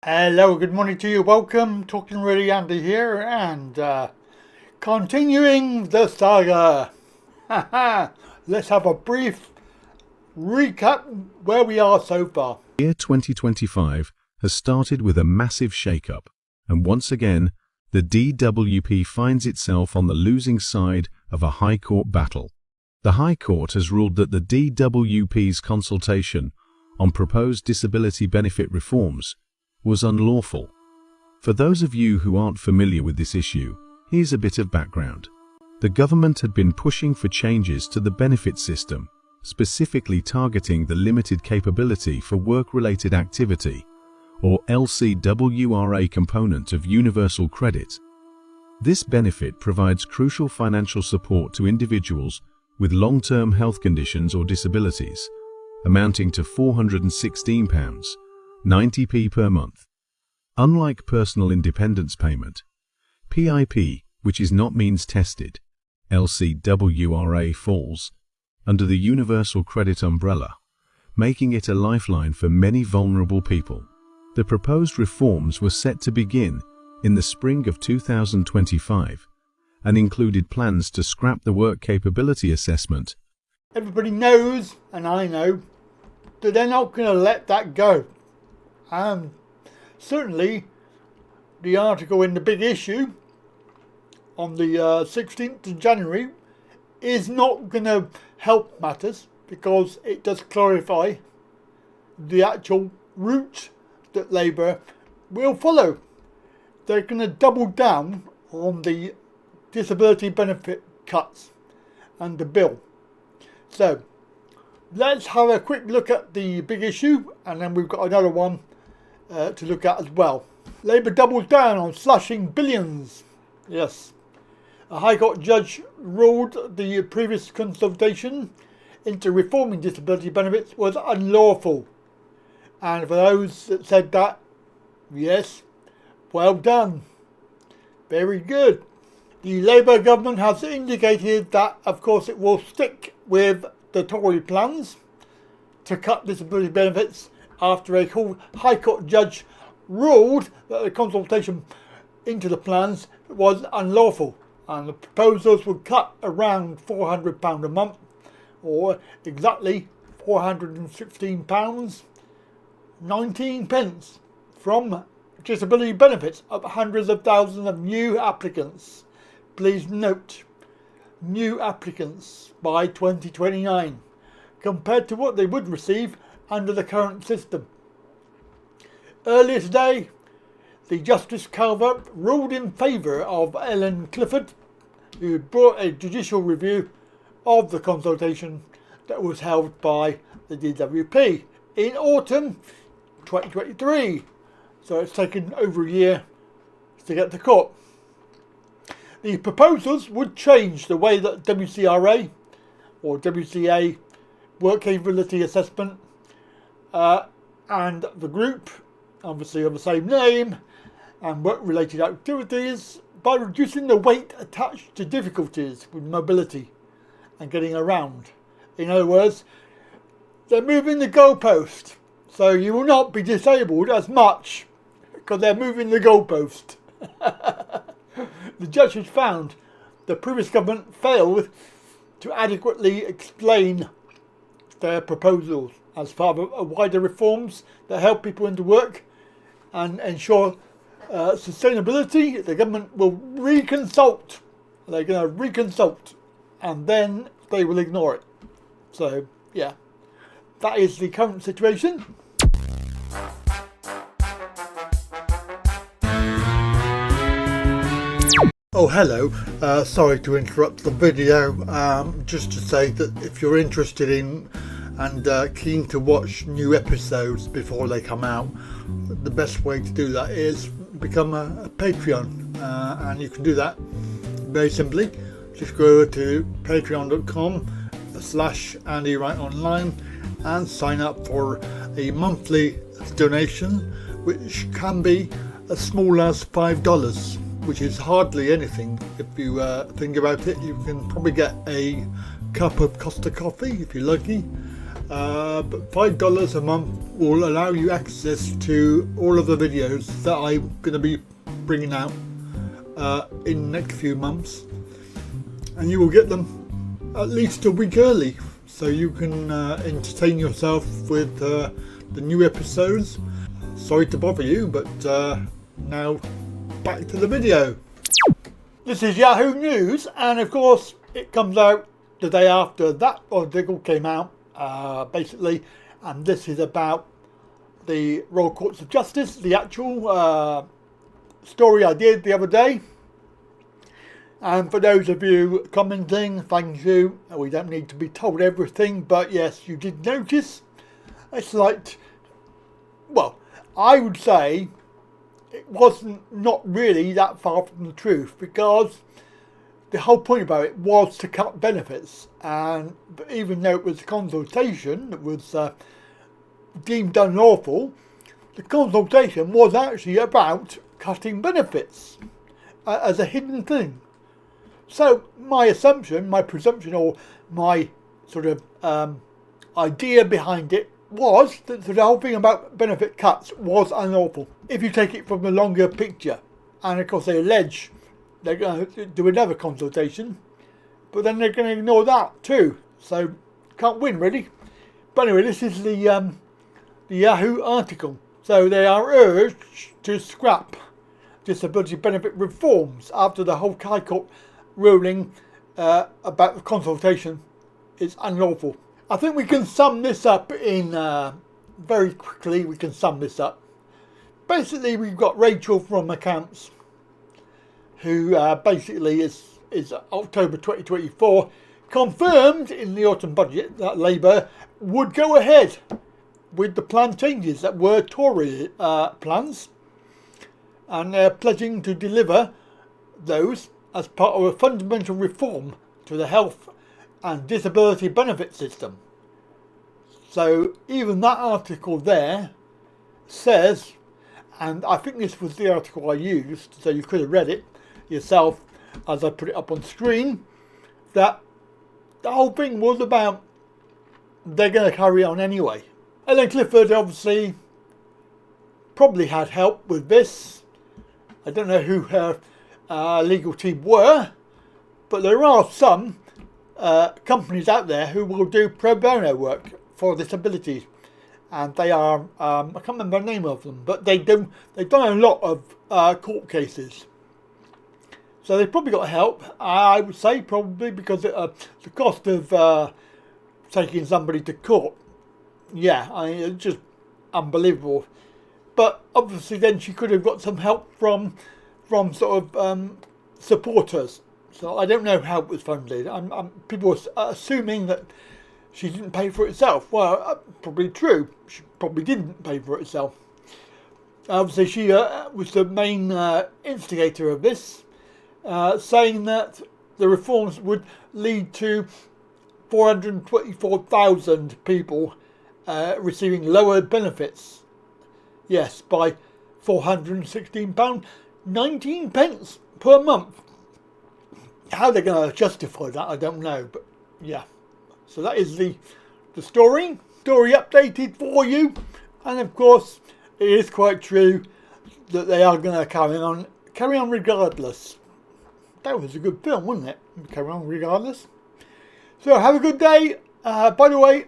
Hello, good morning to you. Welcome. Talking really Andy here and continuing the saga. Let's have a brief recap where we are so far. Year 2025 has started with a massive shake-up, and once again, the DWP finds itself on the losing side of a High Court battle. The High Court has ruled that the DWP's consultation on proposed disability benefit reforms was unlawful. For those of you who aren't familiar with this issue, here's a bit of background. The government had been pushing for changes to the benefit system, specifically targeting the limited capability for work-related activity, or LCWRA component of universal credit. This benefit provides crucial financial support to individuals with long-term health conditions or disabilities, amounting to £416.90 per month. Unlike personal independence payment, PIP, which is not means tested, LCWRA falls under the universal credit umbrella, making it a lifeline for many vulnerable people. The proposed reforms were set to begin in the spring of 2025 and included plans to scrap the work capability assessment. Everybody knows, and I know, that they're not going to let that go. Certainly, the article in the big issue on the 16th of January is not going to help matters because it does clarify the actual route that Labour will follow. They're going to double down on the disability benefit cuts and the bill. So let's have a quick look at the big issue, and then we've got another one to look at as well. Labour doubles down on slashing billions. Yes. A High Court judge ruled the previous consultation into reforming disability benefits was unlawful. And for those that said that, yes, well done. Very good. The Labour government has indicated that, of course, it will stick with the Tory plans to cut disability benefits after a High Court judge ruled that the consultation into the plans was unlawful, and the proposals would cut around £400 a month, or exactly £416.19 from disability benefits of hundreds of thousands of new applicants. Please note, new applicants by 2029, compared to what they would receive under the current system. Earlier today, the Justice Calvert ruled in favour of Ellen Clifford, who brought a judicial review of the consultation that was held by the DWP in autumn 2023. So it's taken over a year to get to court. The proposals would change the way that WCRA or WCA work capability assessment and the group, obviously of the same name, and work-related activities by reducing the weight attached to difficulties with mobility and getting around. In other words, they're moving the goalpost, so you will not be disabled as much because they're moving the goalpost. The judge has found the previous government failed to adequately explain their proposals as part of wider reforms that help people into work and ensure sustainability. The government will reconsult. They're going to reconsult and then they will ignore it. So, yeah, that is the current situation. Oh, hello. Sorry to interrupt the video. Just to say that if you're interested in and keen to watch new episodes before they come out, the best way to do that is become a Patreon, and you can do that very simply. Just go to patreon.com/Andy Wright Online and sign up for a monthly donation, which can be as small as $5, which is hardly anything. If you think about it, you can probably get a cup of Costa coffee if you're lucky, but $5 a month will allow you access to all of the videos that I'm going to be bringing out in the next few months, and you will get them at least a week early, so you can entertain yourself with the new episodes. Sorry to bother you, but now back to the video. This is Yahoo News, and of course it comes out the day after that article came out, basically, and this is about the Royal Courts of Justice, the actual story I did the other day. And for those of you commenting, thank you. We don't need to be told everything, but yes, you did notice a slight, well, I would say it wasn't not really that far from the truth, because the whole point about it was to cut benefits, and even though it was a consultation that was deemed unlawful, the consultation was actually about cutting benefits as a hidden thing. So my assumption, my presumption, or my sort of idea behind it was that the whole thing about benefit cuts was unlawful, if you take it from the longer picture. And of course they allege they're going to do another consultation, but then they're going to ignore that too, so can't win really. But anyway, this is the Yahoo article. So they are urged to scrap disability benefit reforms after the whole High Court ruling about the consultation is unlawful. I think we can sum this up in very quickly. We can sum this up. Basically, we've got Rachel from accounts, who basically is October 2024 confirmed in the autumn budget that Labour would go ahead with the plan changes that were Tory plans, and they're pledging to deliver those as part of a fundamental reform to the health and disability benefit system. So even that article there says, and I think this was the article I used, so you could have read it yourself as I put it up on screen, that the whole thing was about they're going to carry on anyway. Ellen Clifford obviously probably had help with this. I don't know who her legal team were, but there are some companies out there who will do pro bono work for disabilities, and they are I can't remember the name of them, but they've done a lot of court cases, so they've probably got help. I would say probably because the cost of taking somebody to court, yeah, I mean, it's just unbelievable. But obviously then she could have got some help from sort of supporters. So I don't know how it was funded. People are assuming that she didn't pay for it herself. Well, probably true. She probably didn't pay for it herself. Obviously she was the main instigator of this, saying that the reforms would lead to 424,000 people receiving lower benefits. Yes, by £416.19 per month. How they're going to justify that, I don't know, but yeah. So that is the story updated for you, and of course it is quite true that they are going to carry on regardless. That was a good film, wasn't it? Carry on regardless. So have a good day. By the way,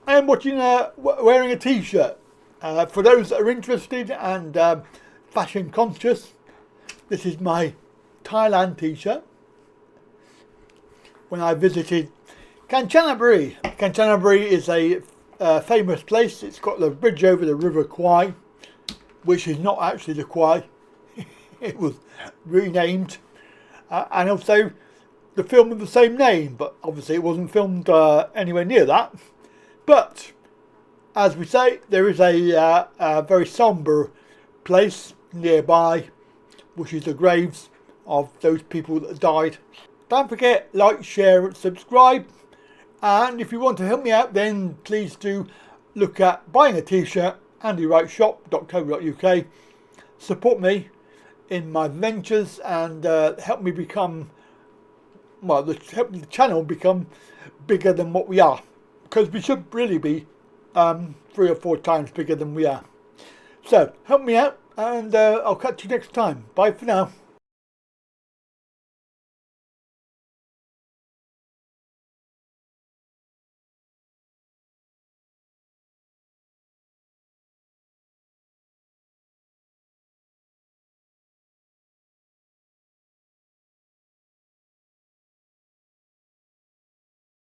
I am wearing a t-shirt. For those that are interested and fashion conscious, this is my Thailand t-shirt. When I visited Kanchanaburi. Kanchanaburi is a famous place. It's got the bridge over the River Kwai, which is not actually the Kwai. It was renamed. And also the film of the same name, but obviously it wasn't filmed anywhere near that. But as we say, there is a very sombre place nearby, which is the graves of those people that died. Don't forget, like, share and subscribe. And if you want to help me out, then please do look at buying a t-shirt, andywrightshop.co.uk. Support me in my ventures and help me become, well, help the channel become bigger than what we are. because we should really be 3 or 4 times bigger than we are. So help me out, and I'll catch you next time. Bye for now.